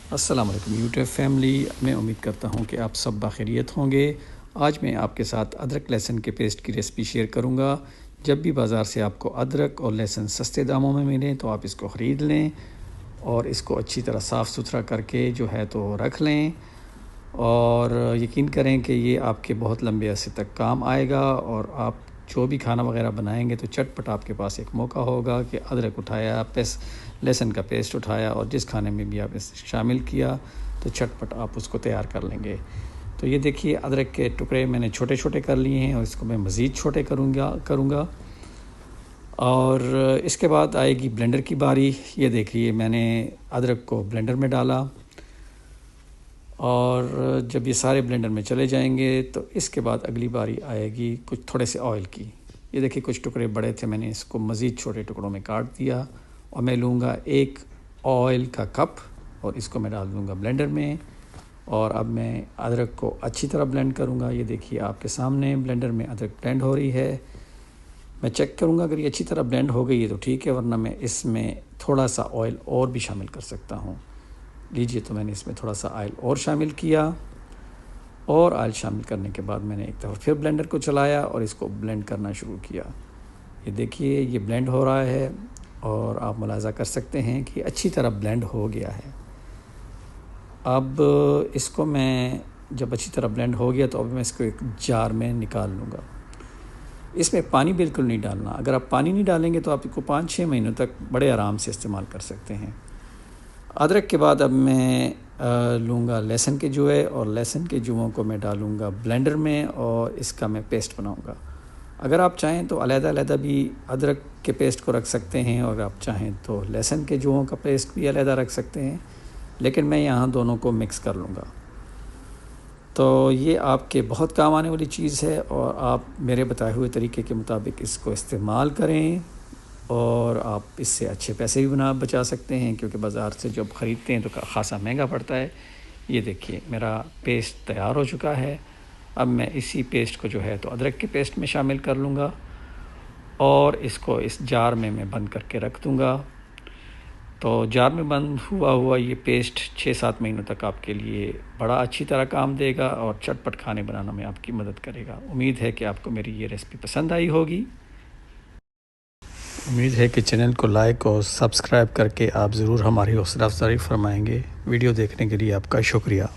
अस्सलाम वालेकुम YouTube family. मैं उम्मीद करता हूँ कि आप सब बाखैरियत होंगे। आज मैं आपके साथ अदरक लहसुन के पेस्ट की रेसिपी शेयर करूँगा। जब भी बाज़ार से आपको अदरक और लहसुन सस्ते दामों में मिलें तो आप इसको ख़रीद लें और इसको अच्छी तरह साफ़ सुथरा करके जो है तो रख लें, और यकीन करें कि ये आपके बहुत लंबे अरसे तक काम आएगा। और आप जो भी खाना वगैरह बनाएंगे तो चटपट आपके पास एक मौका होगा कि अदरक उठाया, लहसुन का पेस्ट उठाया और जिस खाने में भी आप इसे शामिल किया तो चटपट आप उसको तैयार कर लेंगे। तो ये देखिए, अदरक के टुकड़े मैंने छोटे छोटे कर लिए हैं और इसको मैं मज़ीद छोटे करूँगा। और इसके बाद आएगी ब्लेंडर की बारी। ये देखिए, मैंने अदरक को ब्लेंडर में डाला और जब ये सारे ब्लेंडर में चले जाएंगे तो इसके बाद अगली बारी आएगी कुछ थोड़े से ऑयल की। ये देखिए, कुछ टुकड़े बड़े थे, मैंने इसको मज़ीद छोटे टुकड़ों में काट दिया और मैं लूँगा एक ऑयल का कप और इसको मैं डाल दूँगा ब्लेंडर में। और अब मैं अदरक को अच्छी तरह ब्लेंड करूँगा। ये देखिए, आपके सामने ब्लेंडर में अदरक ब्लेंड हो रही है। मैं चेक करूँगा, अगर ये अच्छी तरह ब्लेंड हो गई है तो ठीक है, वरना मैं इसमें थोड़ा सा ऑयल और भी शामिल कर सकता हूँ। लीजिए, तो मैंने इसमें थोड़ा सा ऑयल और शामिल किया और ऑयल शामिल करने के बाद मैंने एक दफ़ा फिर ब्लेंडर को चलाया और इसको ब्लेंड करना शुरू किया। ये देखिए, ये ब्लेंड हो रहा है और आप मुलाज़ा कर सकते हैं कि अच्छी तरह ब्लेंड हो गया है। अब इसको मैं जब अच्छी तरह ब्लेंड हो गया तो अब मैं इसको एक जार में निकाल लूँगा। इसमें पानी बिल्कुल नहीं डालना। अगर आप पानी नहीं डालेंगे तो आप इसको 5-6 महीनों तक बड़े आराम से इस्तेमाल कर सकते हैं। अदरक के बाद अब मैं लूँगा लहसुन के जूए और लहसुन के जूओं को मैं डालूँगा ब्लेंडर में और इसका मैं पेस्ट बनाऊँगा। अगर आप चाहें तो अलग-अलग भी अदरक के पेस्ट को रख सकते हैं और आप चाहें तो लहसुन के जूओं का पेस्ट भी अलग रख सकते हैं, लेकिन मैं यहाँ दोनों को मिक्स कर लूँगा। तो ये आपके बहुत काम आने वाली चीज़ है और आप मेरे बताए हुए तरीके के मुताबिक इसको इस्तेमाल करें और आप इससे अच्छे पैसे भी बचा सकते हैं, क्योंकि बाज़ार से जब ख़रीदते हैं तो ख़ासा महंगा पड़ता है। ये देखिए, मेरा पेस्ट तैयार हो चुका है। अब मैं इसी पेस्ट को जो है तो अदरक के पेस्ट में शामिल कर लूँगा और इसको इस जार में मैं बंद करके रख दूँगा। तो जार में बंद हुआ ये पेस्ट 6-7 महीनों तक आपके लिए बड़ा अच्छी तरह काम देगा और चटपट खाने बनाने में आपकी मदद करेगा। उम्मीद है कि आपको मेरी ये रेसिपी पसंद आई होगी। उम्मीद है कि चैनल को लाइक और सब्सक्राइब करके आप ज़रूर हमारी हौसला अफजाई फरमाएंगे। वीडियो देखने के लिए आपका शुक्रिया।